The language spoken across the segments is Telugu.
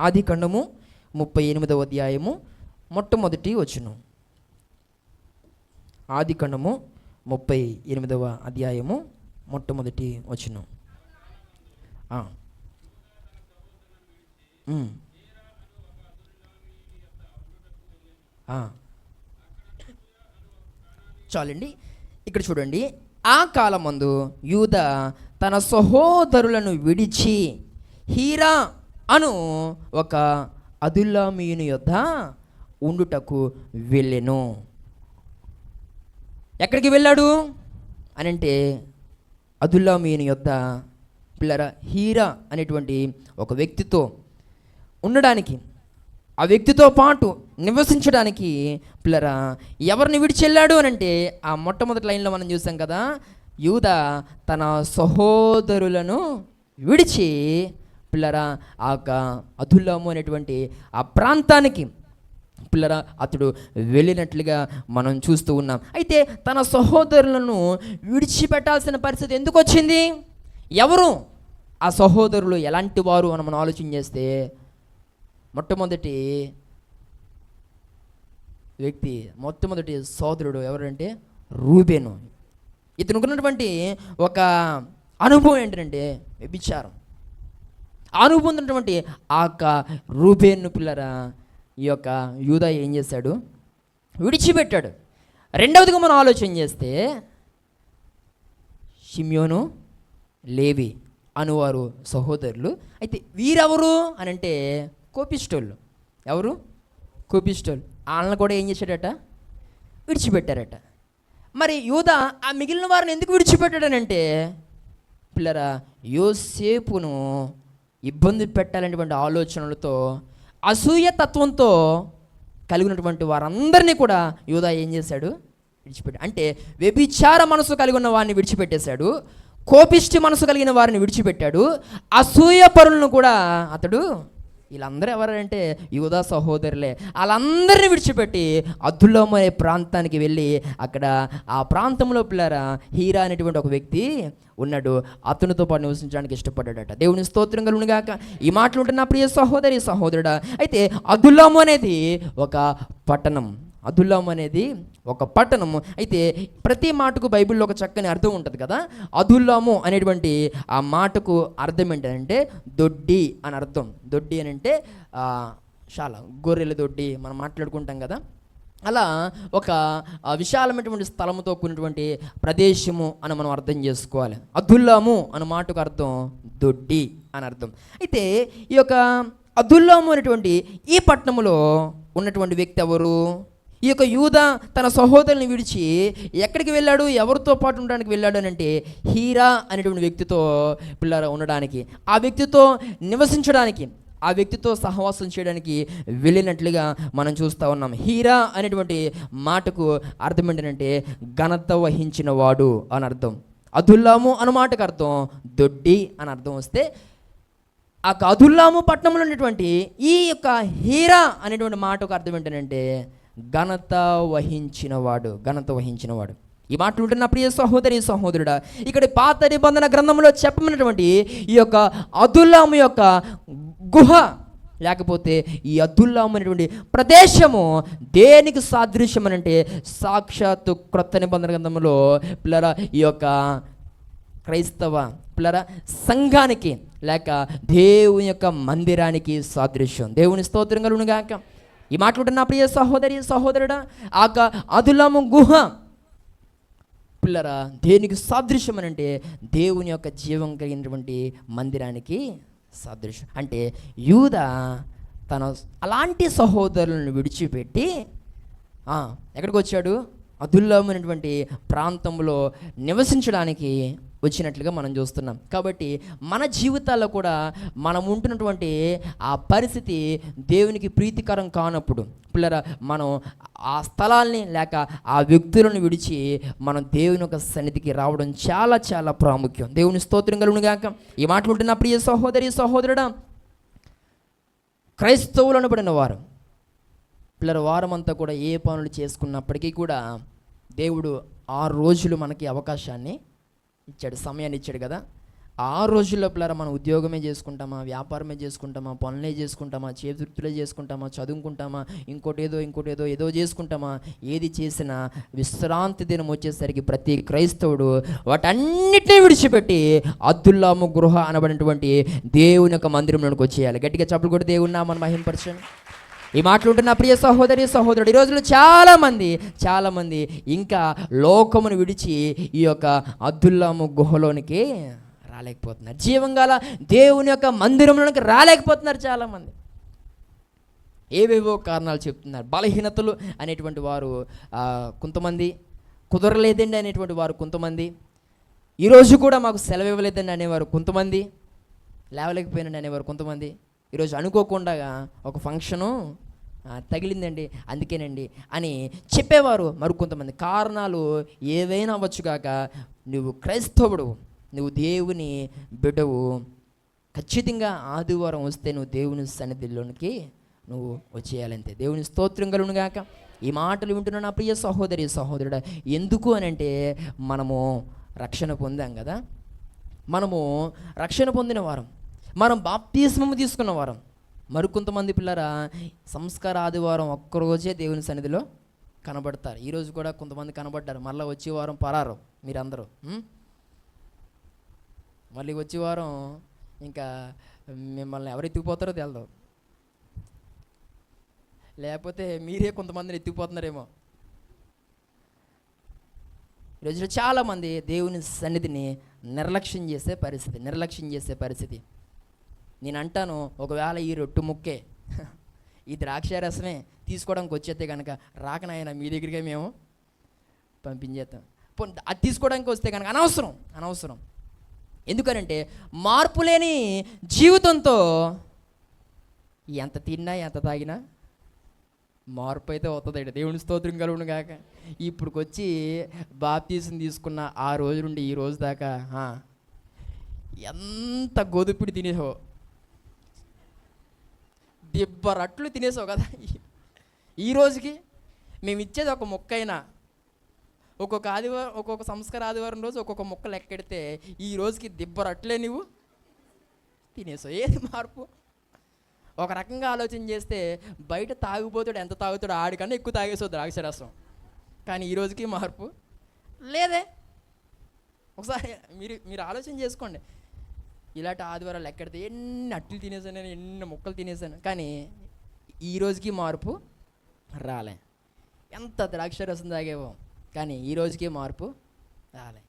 ఆదికాండము 38వ అధ్యాయము మొట్టమొదటి వచనం. ఆదికాండము 38వ అధ్యాయము మొట్టమొదటి వచనం. చాలండి. ఇక్కడ చూడండి, ఆ కాలమందు యూదా తన సహోదరులను విడిచి హీరా అను ఒక అదుల్లామీయుని యొద్ద ఉండుటకు వెళ్ళెను. ఎక్కడికి వెళ్ళాడు అని అంటే, అదుల్లామీయుని యొద్ద పిల్లరా హీరా అనేటువంటి ఒక వ్యక్తితో ఉండడానికి, ఆ వ్యక్తితో పాటు నివసించడానికి పిల్లరా ఎవరిని విడిచెళ్ళాడు అని అంటే, ఆ మొట్టమొదటి లైన్లో మనం చూసాం కదా, యూదా తన సహోదరులను విడిచి పిల్లరా ఆ అదుల్లాము అనేటువంటి ఆ ప్రాంతానికి పిల్లరా అతడు వెళ్ళినట్లుగా మనం చూస్తూ ఉన్నాం. అయితే తన సహోదరులను విడిచిపెట్టాల్సిన పరిస్థితి ఎందుకు వచ్చింది? ఎవరు ఆ సహోదరులు, ఎలాంటి వారు అని మనం ఆలోచన చేస్తే, మొట్టమొదటి సోదరుడు ఎవరంటే రూబేను. ఇతనికి ఉన్నటువంటి ఒక అనుభవం ఏంటంటే వ్యభిచారం. అనుభవం ఉన్నటువంటి ఆ రూబేను పిల్లరా ఈ యొక్క యూదా ఏం చేశాడు? విడిచిపెట్టాడు. రెండవదిగా మనం ఆలోచన చేస్తే, షిమ్యోను, లేవి అనువారు సహోదరులు. అయితే వీరెవరు అని అంటే కోపిస్టోళ్ళు. ఎవరు? కోపిస్టోళ్ళు. వాళ్ళని కూడా ఏం చేశాడట? విడిచిపెట్టారట. మరి యూదా ఆ మిగిలిన వారిని ఎందుకు విడిచిపెట్టాడనంటే, పిల్లరా యోసేపును ఇబ్బంది పెట్టాలనేటువంటి ఆలోచనలతో, అసూయ తత్వంతో కలిగినటువంటి వారందరినీ కూడా యూదా ఏం చేశాడు? విడిచిపెట్టాడు. అంటే వ్యభిచార మనసు కలిగి ఉన్న వారిని విడిచిపెట్టేశాడు, కోపిష్టి మనసు కలిగిన వారిని విడిచిపెట్టాడు, అసూయ పరులను కూడా అతడు, వీళ్ళందరూ ఎవరంటే యూదా సహోదరులే, వాళ్ళందరినీ విడిచిపెట్టి అదుల్లాము అనే ప్రాంతానికి వెళ్ళి అక్కడ ఆ ప్రాంతంలో పిల్లరా హీరా అనేటువంటి ఒక వ్యక్తి ఉన్నాడు. అతనితో పాటు నివసించడానికి ఇష్టపడ్డాడట. దేవుని స్తోత్రం కలుగును గాక. ఈ మాటలు ఉంటున్న ప్రియ సహోదరి సహోదరుడా, అయితే అదుల్లాము అనేది ఒక పట్టణం. అదుల్లాము అనేది ఒక పట్టణము. అయితే ప్రతి మాటకు బైబిల్లో ఒక చక్కని అర్థం ఉంటుంది కదా. అదుల్లాము అనేటువంటి ఆ మాటకు అర్థం ఏంటంటే దొడ్డి అని అర్థం. దొడ్డి అని అంటే చాలా గొర్రెల దొడ్డి మనం మాట్లాడుకుంటాం కదా, అలా ఒక విశాలమైనటువంటి స్థలముతో కూడినటువంటి ప్రదేశము అని మనం అర్థం చేసుకోవాలి. అదుల్లాము అనే మాటకు అర్థం దొడ్డి అని అర్థం. అయితే ఈ యొక్క అదుల్లాము అనేటువంటి ఈ పట్టణములో ఉన్నటువంటి వ్యక్తి ఎవరు? ఈ యొక్క యూదా తన సహోదరుని విడిచి ఎక్కడికి వెళ్ళాడు? ఎవరితో పాటు ఉండడానికి వెళ్ళాడు అని అంటే, హీరా అనేటువంటి వ్యక్తితో పిల్లరా ఉండడానికి, ఆ వ్యక్తితో నివసించడానికి, ఆ వ్యక్తితో సహవాసం చేయడానికి వెళ్ళినట్లుగా మనం చూస్తూ ఉన్నాం. హీరా అనేటువంటి మాటకు అర్థం ఏంటంటే ఘనత వహించిన వాడు అని అర్థం. అదుల్లాము అన్న మాటకు అర్థం దొడ్డి అని అర్థం వస్తే, ఆ అదుల్లాము పట్టణంలో ఉన్నటువంటి ఈ యొక్క హీరా అనేటువంటి మాటకు అర్థం ఏంటంటే ఘనత వహించినవాడు. ఘనత వహించినవాడు. ఈ మాటలు ఉంటున్న ప్రియ సహోదరి సహోదరుడా, ఇక్కడ పాత నిబంధన గ్రంథంలో చెప్పబడినటువంటి ఈ యొక్క అదుల్లాము యొక్క గుహ, లేకపోతే ఈ అదుల్లాము అనేటువంటి ప్రదేశము దేనికి సాదృశ్యం అని అంటే, సాక్షాత్తు క్రొత్త నిబంధన గ్రంథంలో పిల్లరా ఈ యొక్క క్రైస్తవ పిల్లరా సంఘానికి లేక దేవుని యొక్క మందిరానికి సాదృశ్యం. దేవుని స్తోత్రం కలుగును గాక. ఈ మాట్లాడుతున్న ప్రియ సహోదరి సహోదరుడా, ఆ అదుల్లాము గుహ పిల్లరా దేనికి సాదృశ్యం అని అంటే దేవుని యొక్క జీవం కలిగినటువంటి మందిరానికి సాదృశ్యం. అంటే యూదా తన అలాంటి సహోదరులను విడిచిపెట్టి ఎక్కడికి వచ్చాడు? అదుల్లాము అనేటువంటి ప్రాంతంలో నివసించడానికి వచ్చినట్లుగా మనం చూస్తున్నాం. కాబట్టి మన జీవితాల్లో కూడా మనం ఉంటున్నటువంటి ఆ పరిస్థితి దేవునికి ప్రీతికరం కానప్పుడు పిల్లరా మనం ఆ స్థలాల్ని లేక ఆ వ్యక్తులను విడిచి మనం దేవుని యొక్క సన్నిధికి రావడం చాలా చాలా ప్రాముఖ్యం. దేవుని స్తోత్రం కలుగును గాక. ఈ మాటలు ఉంటున్న ప్రియ సహోదరి సహోదరుడా, క్రైస్తవులు అనబడిన వారు పిల్లల వారమంతా కూడా ఏ పనులు చేసుకున్నప్పటికీ కూడా దేవుడు 6 రోజులు మనకి అవకాశాన్ని ఇచ్చాడు, సమయాన్ని ఇచ్చాడు కదా. ఆ రోజుల్లో పిల్లరా మనం ఉద్యోగమే చేసుకుంటామా, వ్యాపారమే చేసుకుంటామా, పనులే చేసుకుంటామా, చేతివృత్తులే చేసుకుంటామా, చదువుకుంటామా, ఇంకోటేదో ఏదో చేసుకుంటామా, ఏది చేసినా విశ్రాంతి దినం వచ్చేసరికి ప్రతి క్రైస్తవుడు వాటన్నిటినీ విడిచిపెట్టి అద్దుల్లాము గృహ అనబడినటువంటి దేవుని యొక్క మందిరంలోకి వచ్చేయాలి. గట్టిగా చప్పులు కూడా దేవుని నామమును మహిమపరచండి. ఈ మాటలుంటున్న ప్రియ సహోదరి సహోదరుడు, ఈ రోజుల్లో చాలామంది ఇంకా లోకమును విడిచి ఈ యొక్క అద్దుల్లాము గుహలోనికి రాలేకపోతున్నారు. జీవంగాల దేవుని యొక్క మందిరంలోనికి రాలేకపోతున్నారు చాలామంది. ఏవేవో కారణాలు చెప్తున్నారు. బలహీనతలు అనేటువంటి వారు కొంతమంది, కుదరలేదండి అనేటువంటి వారు కొంతమంది, ఈరోజు కూడా మాకు సెలవు ఇవ్వలేదండి అనేవారు కొంతమంది, లేవలేకపోయినండి అనేవారు కొంతమంది, ఈరోజు అనుకోకుండా ఒక ఫంక్షను తగిలిందండి అందుకేనండి అని చెప్పేవారు మరికొంతమంది. కారణాలు ఏవైనా అవ్వచ్చుగాక, నువ్వు క్రైస్తవుడు, నువ్వు దేవుని బిడ్డవు, ఖచ్చితంగా ఆదివారం వస్తే నువ్వు దేవుని సన్నిధిలోనికి నువ్వు వచ్చేయాలంతే. దేవుని స్తోత్రం కలుగును గాక. ఈ మాటలు వింటున్న నా ప్రియ సహోదరి సహోదరుడా, ఎందుకు అని అంటే మనము రక్షణ పొందాం కదా, మనము రక్షణ పొందిన వారం, మనం బాప్తిస్మము తీసుకున్న వారం. మరికొంతమంది పిల్లరా సంస్కార ఆదివారం ఒక్కరోజే దేవుని సన్నిధిలో కనబడతారు. ఈరోజు కూడా కొంతమంది కనబడ్డారు, మళ్ళీ వచ్చే వారం పరారు మీరందరూ. మళ్ళీ వచ్చే వారం ఇంకా మిమ్మల్ని ఎవరు ఎత్తుకుపోతారో తెలదు, లేకపోతే మీరే కొంతమందిని ఎత్తుకుపోతున్నారేమో. ఈరోజు చాలామంది దేవుని సన్నిధిని నిర్లక్ష్యం చేసే పరిస్థితి. నేను అంటాను, ఒకవేళ ఈ రొట్టు ముక్కే ఈ ద్రాక్షారసమే తీసుకోవడానికి వచ్చేస్తే కనుక రాకనాయన మీ దగ్గరికి మేము పంపించేస్తాం. అది తీసుకోవడానికి వస్తే కనుక అనవసరం. ఎందుకనంటే మార్పు లేని జీవితంతో ఎంత తిన్నా ఎంత తాగినా మార్పు అయితే అవుతుంది. దేవుని స్తోత్రం కలుగును గాక. ఇప్పుడుకొచ్చి బాప్తీసం తీసుకున్న ఆ రోజు నుండి ఈ రోజు దాకా ఎంత గోధుపిడి తినేసో, దిబ్బరట్లు తినేసావు కదా. ఈ రోజుకి మేము ఇచ్చేది ఒక మొక్క అయినా, ఒక్కొక్క ఆదివారం, ఒక్కొక్క సంస్కార ఆదివారం రోజు ఒక్కొక్క మొక్క లెక్కెడితే ఈ రోజుకి దిబ్బరట్లే నువ్వు తినేసావు. ఏది మార్పు? ఒక రకంగా ఆలోచన చేస్తే బయట తాగుపోతాడు, ఎంత తాగుతాడు ఆడికన్నా ఎక్కువ తాగేసావు ద్రాక్షరసం. కానీ ఈ రోజుకి మార్పు లేదే. ఒకసారి మీరు ఆలోచన చేసుకోండి. ఇలాంటి ఆదివారాలు ఎక్కడితే ఎన్ని అట్లు తినేసాను, నేను ఎన్ని ముక్కలు తినేసాను, కానీ ఈ రోజుకి మార్పు రాలే. ఎంత ద్రాక్షరసం తాగేవో, కానీ ఈ రోజుకి మార్పు రాలే.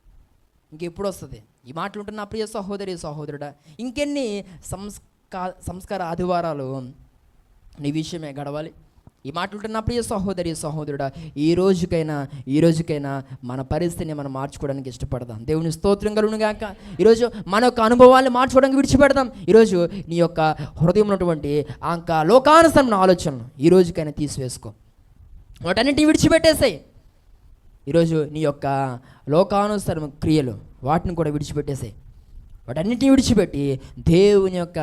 ఇంకెప్పుడు వస్తుంది? ఈ మాటలు ఉంటున్న నా ప్రియ సహోదరి సహోదరుడా, ఇంకెన్ని సంస్కార ఆదివారాలు నీ విషయమే గడవాలి. ఈ మాటలుంటున్న నా ప్రియ సహోదరి సహోదరుడా, ఈ రోజుకైనా మన పరిస్థితిని మనం మార్చుకోవడానికి ఇష్టపడదాం. దేవుని స్తోత్రం కలుగును గాక. ఈరోజు మన యొక్క అనుభవాన్ని మార్చుకోవడానికి విడిచిపెడదాం. ఈరోజు నీ యొక్క హృదయంలో ఉన్నటువంటి లోకానుసరమైన ఆలోచనలు ఈ రోజుకైనా తీసివేసుకో, వాటన్నిటిని విడిచిపెట్టేసాయి. ఈరోజు నీ యొక్క లోకానుసరమైన క్రియలు వాటిని కూడా విడిచిపెట్టేసాయి. వాటన్నిటిని విడిచిపెట్టి దేవుని యొక్క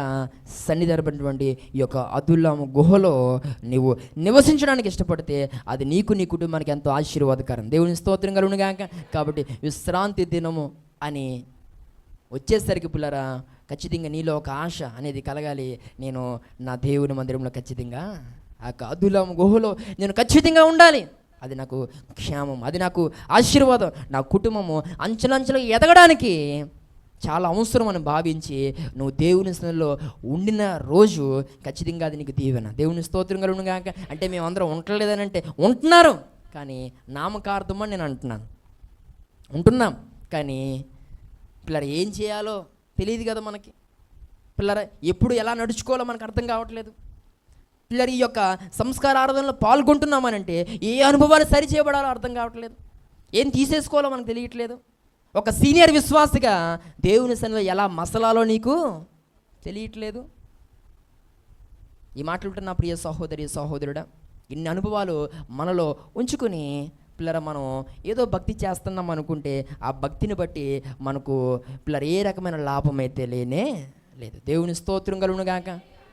సన్నిధానమైనటువంటి ఈ యొక్క అదుల్లాము గుహలో నీవు నివసించడానికి ఇష్టపడితే అది నీకు, నీ కుటుంబానికి ఎంతో ఆశీర్వాదకరం. దేవుని స్తోత్రం కలుగును గాక. కాబట్టి విశ్రాంతి దినము అని వచ్చేసరికి పిల్లరా, ఖచ్చితంగా నీలో ఒక ఆశ అనేది కలగాలి. నేను నా దేవుని మందిరంలో ఖచ్చితంగా ఆ అదుల్లాము గుహలో నేను ఖచ్చితంగా ఉండాలి. అది నాకు క్షేమం, అది నాకు ఆశీర్వాదం. నా కుటుంబము అంచెలంచెలుగా ఎదగడానికి చాలా అవసరం అని భావించి నువ్వు దేవుని సన్నిధిలో ఉండిన రోజు ఖచ్చితంగా అది నీకు దీవెన. దేవుని స్తోత్రం కలుగును గాక. అంటే మేమందరం ఉండలేదని అంటే ఉంటున్నారు, కానీ నామకార్థం అని నేను అంటున్నాను. ఉంటున్నాం, కానీ పిల్లరా ఏం చేయాలో తెలియదు కదా మనకి. పిల్లరా ఎప్పుడు ఎలా నడుచుకోవాలో మనకు అర్థం కావట్లేదు. పిల్లలు ఈ యొక్క సంస్కార ఆరాధనలో పాల్గొంటున్నామనంటే ఏ అనుభవాలు సరి చేయబడాలో అర్థం కావట్లేదు, ఏం తీసేసుకోవాలో మనకు తెలియట్లేదు. ఒక సీనియర్ విశ్వాసిగా దేవుని సన్నిధిలో ఎలా మసలాలో నీకు తెలియట్లేదు. ఈ మాటలుంటున్న నా ప్రియ సహోదరి సహోదరుడా, ఇన్ని అనుభవాలు మనలో ఉంచుకొని పిల్లర మనం ఏదో భక్తి చేస్తున్నాం అనుకుంటే ఆ భక్తిని బట్టి మనకు పిల్లర ఏ రకమైన లాభం అయితే లేనే లేదు. దేవుని స్తోత్రం కలుగును గాక.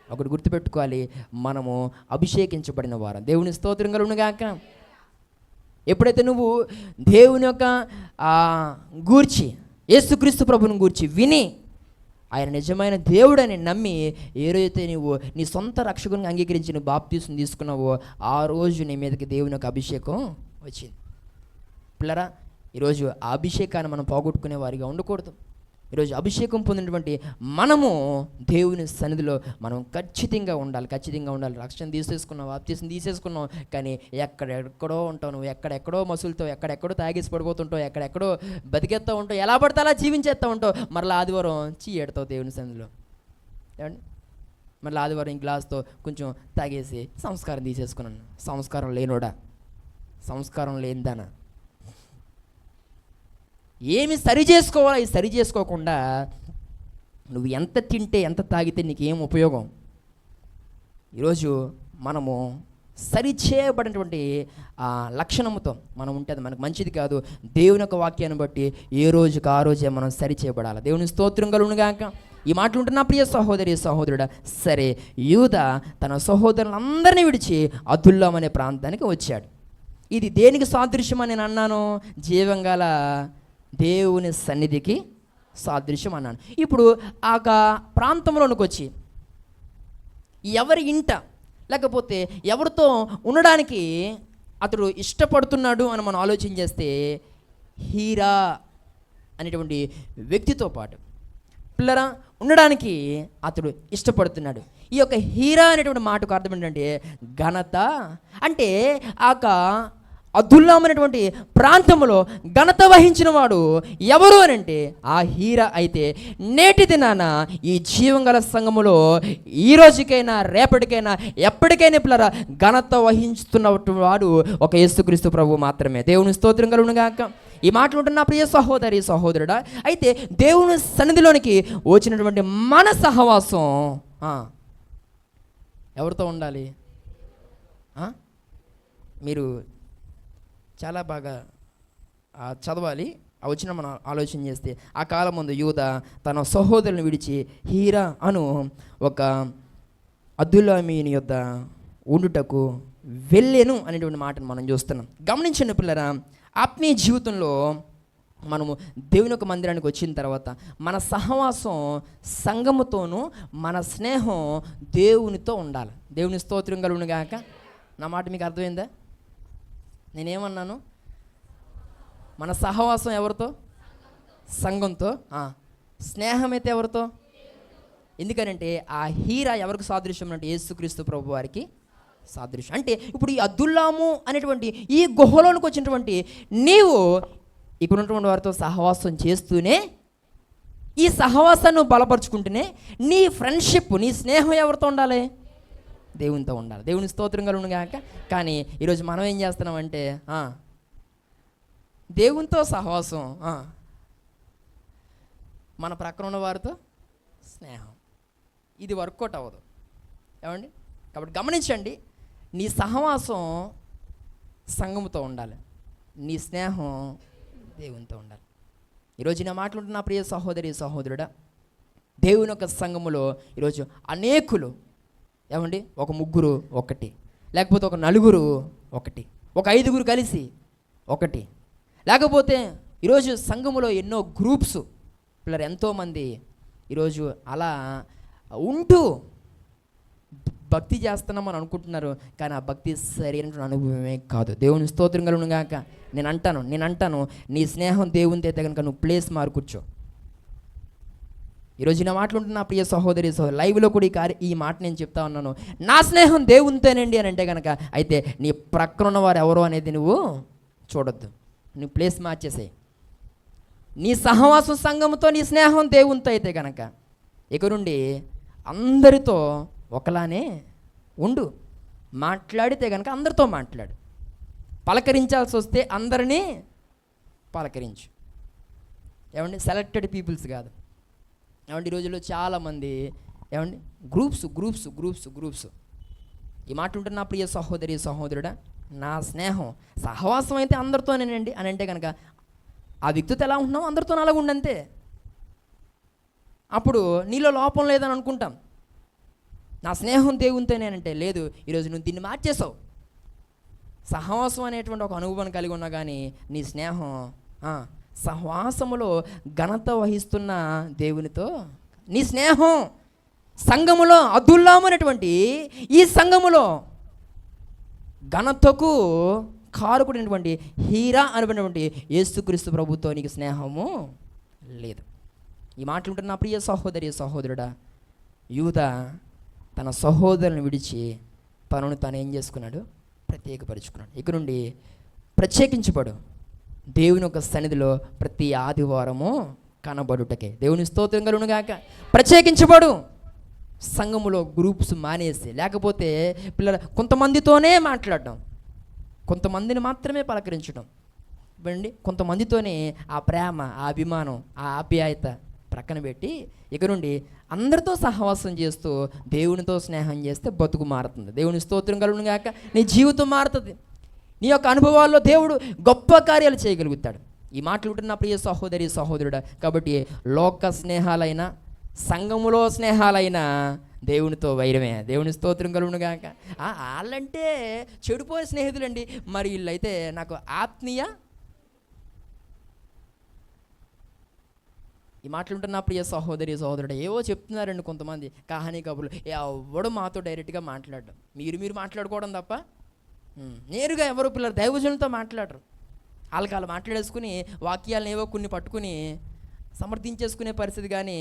ఒకటి గుర్తుపెట్టుకోవాలి, మనము అభిషేకించబడిన వారం. దేవుని స్తోత్రం కలుగును గాక. ఎప్పుడైతే నువ్వు దేవుని యొక్క గూర్చి, యేసుక్రీస్తు ప్రభుని గూర్చి విని ఆయన నిజమైన దేవుడని నమ్మి ఏ రోజైతే నువ్వు నీ సొంత రక్షకుని అంగీకరించి నువ్వు బాప్తీసం తీసుకున్నావో ఆ రోజు నీ మీదకి దేవుని యొక్క అభిషేకం వచ్చింది. పిల్లరా, ఈరోజు ఆ అభిషేకాన్ని మనం పోగొట్టుకునే వారిగా ఉండకూడదు. ఈరోజు అభిషేకం పొందినటువంటి మనము దేవుని సన్నిధిలో మనం ఖచ్చితంగా ఉండాలి. రక్షణ తీసేసుకున్నావు, బాప్తీసం తీసేసుకున్నావు, కానీ ఎక్కడెక్కడో ఉంటావు, నువ్వు ఎక్కడెక్కడో మసులుతావు, ఎక్కడెక్కడో తాగేసి పడిపోతుంటావు, ఎక్కడెక్కడో బతికేస్తూ ఉంటావు, ఎలా పడితే అలా జీవించేస్తూ ఉంటావు. మరలా ఆదివారం ఎడతావు దేవుని సన్నిధిలో. ఏమండి, మరలా ఆదివారం ఈ గ్లాస్తో కొంచెం తాగేసి సంస్కారం తీసేసుకున్నాను. సంస్కారం లేనోడా, సంస్కారం లేనిదానా, ఏమి సరి చేసుకోవాలో అది సరి చేసుకోకుండా నువ్వు ఎంత తింటే ఎంత తాగితే నీకు ఏం ఉపయోగం? ఈరోజు మనము సరిచేయబడినటువంటి లక్షణముతో మనం ఉంటే అది మనకు మంచిది కాదు. దేవుని యొక్క వాక్యాన్ని బట్టి ఏ రోజుకి ఆ రోజే మనం సరిచేయబడాలి. దేవుని స్తోత్రం కలుగునుగాక. ఈ మాటలు ఉంటున్న ప్రియ సహోదరి సహోదరుడా, సరే, యూదా తన సహోదరులందరినీ విడిచి అదుల్లాం అనే ప్రాంతానికి వచ్చాడు. ఇది దేనికి సాదృశ్యం అని నేను అన్నాను? జీవంగల దేవుని సన్నిధికి సాదృశ్యం అన్నాను. ఇప్పుడు ఆ ప్రాంతంలోనికి వచ్చి ఎవరి ఇంట లేకపోతే ఎవరితో ఉండడానికి అతడు ఇష్టపడుతున్నాడు అని మనం ఆలోచన చేస్తే హీరా అనేటువంటి వ్యక్తితో పాటు పిల్లరా ఉండడానికి అతడు ఇష్టపడుతున్నాడు. ఈ యొక్క హీరా అనేటువంటి మాటకు అర్థం ఏంటంటే ఘనత. అంటే అదుల్లాం అనేటువంటి ప్రాంతంలో ఘనత వహించిన వాడు ఎవరు అని అంటే ఆ హీరా. అయితే నేటి దినాన ఈ జీవంగల సంఘములో ఈ రోజుకైనా రేపటికైనా ఎప్పటికైనా పిల్లరా ఘనత వహిస్తున్నటువంటి వాడు ఒక యేసుక్రీస్తు ప్రభువు మాత్రమే. దేవుని స్తోత్రం కలుగునుగాక. ఈ మాటలు ఉంటున్న ప్రియ సహోదరి సహోదరుడా, అయితే దేవుని సన్నిధిలోనికి వచ్చినటువంటి మన సహవాసం ఎవరితో ఉండాలి? మీరు చాలా బాగా చదవాలి. వచ్చిన మనం ఆలోచన చేస్తే ఆ కాలం ముందు యూదా తన సహోదరుని విడిచి హీరా అను ఒక అదుల్లామీని యొద్ద ఉండుటకు వెళ్ళెను అనేటువంటి మాటను మనం చూస్తున్నాం. గమనించండి పిల్లరా, ఆత్మీయ జీవితంలో మనము దేవుని యొక్క మందిరానికి వచ్చిన తర్వాత మన సహవాసం సంఘముతోనూ మన స్నేహం దేవునితో ఉండాలి. దేవుని స్తోత్రం కలుగునుగాక. నా మాట మీకు అర్థమైందా? నేనేమన్నాను? మన సహవాసం ఎవరితో? సంఘంతో. స్నేహం అయితే ఎవరితో? ఎందుకనంటే ఆ హీరా ఎవరికి సాదృశ్యం అంటే యేసుక్రీస్తు ప్రభు వారికి సాదృశ్యం. అంటే ఇప్పుడు ఈ అదుల్లాము అనేటువంటి ఈ గుహలోనికి వచ్చినటువంటి నీవు ఇక్కడ ఉన్నటువంటి వారితో సహవాసం చేస్తూనే ఈ సహవాసాన్ని బలపరుచుకుంటూనే నీ ఫ్రెండ్షిప్, నీ స్నేహం ఎవరితో ఉండాలి? దేవునితో ఉండాలి. దేవుని స్తోత్రం కలుగునుగాక. కానీ ఈరోజు మనం ఏం చేస్తున్నామంటే దేవునితో సహవాసం, మన ప్రక్కన ఉన్న వారితో స్నేహం, ఇది వర్కౌట్ అవ్వదు. ఏమండి? కాబట్టి గమనించండి, నీ సహవాసం సంఘముతో ఉండాలి, నీ స్నేహం దేవునితో ఉండాలి. ఈరోజు నా మాట్లాడుతున్న ప్రియ సహోదరి సహోదరుడా, దేవుని యొక్క సంఘములో ఈరోజు అనేకులు ఏమండి ఒక ముగ్గురు ఒకటి, లేకపోతే ఒక నలుగురు ఒకటి, ఒక ఐదుగురు కలిసి ఒకటి, లేకపోతే ఈరోజు సంఘములో ఎన్నో గ్రూప్స్ పిల్లలు ఎంతోమంది ఈరోజు అలా ఉంటూ భక్తి చేస్తున్నామని అనుకుంటున్నారు. కానీ ఆ భక్తి సరైన అనుభవమే కాదు. దేవుని స్తోత్రం కలుగునుగాక. నేను అంటాను నీ స్నేహం దేవునితో అయితే కనుక నువ్వు ప్లేస్ మారు కూర్చో. ఈరోజు నా మాట్లాడుతున్న ప్రియ సహోదరి సహోదరు, లైవ్లో కూడా ఈ మాట నేను చెప్తా ఉన్నాను. నా స్నేహం దేవునితోనండి అని అంటే కనుక అయితే నీ ప్రక్కన ఉన్న వారు ఎవరో అనేది నువ్వు చూడొద్దు, నువ్వు ప్లేస్ మార్చేసాయి. నీ సహవాసం సంఘంతో, నీ స్నేహం దేవునితో అయితే కనుక ఇక నుండి అందరితో ఒకలానే ఉండు. మాట్లాడితే కనుక అందరితో మాట్లాడు. పలకరించాల్సి వస్తే అందరినీ పలకరించు. ఏమండి? సెలెక్టెడ్ పీపుల్స్ కాదు. ఏమంటే ఈ రోజుల్లో చాలామంది ఏమండి గ్రూప్స్. ఈ మాట ఉంటున్న ప్రియ సహోదరి సహోదరుడా, నా స్నేహం సహవాసం అయితే అందరితోనేనండి అని అంటే కనుక ఆ వ్యక్తితో ఎలా ఉంటున్నావు అందరితో అలాగ ఉండంతే. అప్పుడు నీలో లోపం లేదని అనుకుంటాం. నా స్నేహం దేవునితోనేనంటే లేదు, ఈరోజు నువ్వు దీన్ని మార్చేసావు. సహవాసం అనేటువంటి ఒక అనుభవం కలిగి ఉన్నా కానీ నీ స్నేహం సహవాసములో ఘనత వహిస్తున్న దేవునితో నీ స్నేహం సంఘములో అదుల్లామనేటువంటి ఈ సంఘములో ఘనతకు కారుకుడినటువంటి హీరా అనబడినటువంటి యేసుక్రీస్తు ప్రభుతో నీకు స్నేహము లేదు. ఈ మాటలు ఉంటున్న ప్రియ సహోదరుడా, యూదా తన సహోదరుని విడిచి తనను తాను ఏం చేసుకున్నాడు? ప్రత్యేకపరుచుకున్నాడు. ఇక నుండి ప్రత్యేకించబడు, దేవుని యొక్క సన్నిధిలో ప్రతి ఆదివారము కనబడుటకే. దేవుని స్తోత్రం కలుగును గాక. ప్రత్యేకించబడు, సంఘములో గ్రూప్స్ మానేసి, లేకపోతే పిల్లల కొంతమందితోనే మాట్లాడడం, కొంతమందిని మాత్రమే పలకరించడం, కొంతమందితోనే ఆ ప్రేమ, ఆ అభిమానం, ఆ ఆప్యాయత ప్రక్కన పెట్టి ఇక నుండి అందరితో సహవాసం చేస్తూ దేవునితో స్నేహం చేస్తే బతుకు మారుతుంది. దేవుని స్తోత్రం కలుగును గాక. నీ జీవితం మారుతుంది. నీ యొక్క అనుభవాల్లో దేవుడు గొప్ప కార్యాలు చేయగలుగుతాడు. ఈ మాటలు ఉంటున్న ప్రియ సహోదరుడా, కాబట్టి లోక స్నేహాలైనా సంఘములో స్నేహాలైనా దేవునితో వైరమే. దేవుని స్తోత్రం కలుగును గాక. వాళ్ళంటే చెడిపోయే స్నేహితులండి, మరి వీళ్ళైతే నాకు ఆత్మీయ. ఈ మాటలుంటున్న ప్రియ సహోదరుడు, ఏవో చెప్తున్నారండి కొంతమంది కహానీ కబుర్లు. ఎవడు మాతో డైరెక్ట్గా మాట్లాడడం, మీరు మాట్లాడుకోవడం తప్ప నేరుగా ఎవరు పిల్లలు దైవజనులతో మాట్లాడరు. వాళ్ళు మాట్లాడేసుకుని వాక్యాలను ఏవో కొన్ని పట్టుకుని సమర్థించేసుకునే పరిస్థితి, కానీ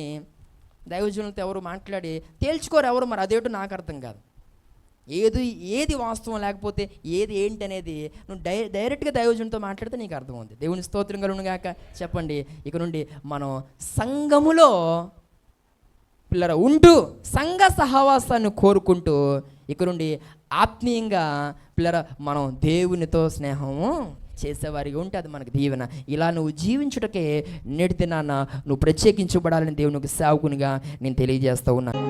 దైవజనులతో ఎవరు మాట్లాడి తేల్చుకోరు ఎవరు. మరి అదేటో నాకు అర్థం కాదు. ఏది వాస్తవం లేకపోతే ఏది ఏంటి అనేది నువ్వు డైరెక్ట్గా దైవజనులతో మాట్లాడితే నీకు అర్థమవుతుంది. దేవుని స్తోత్రం కలుగును గాక. చెప్పండి, ఇక నుండి మనం సంఘములో పిల్లర ఉంటూ సంఘ సహవాసాన్ని కోరుకుంటూ ఇక నుండి ఆత్మీయంగా పిల్లర మనం దేవునితో స్నేహము చేసేవారిగా ఉంటే అది మనకు దీవెన. ఇలా నువ్వు జీవించుటకే నేటి దినాన నువ్వు ప్రత్యేకించబడాలని దేవునికి సేవకునిగా నేను తెలియజేస్తూ ఉన్నాను.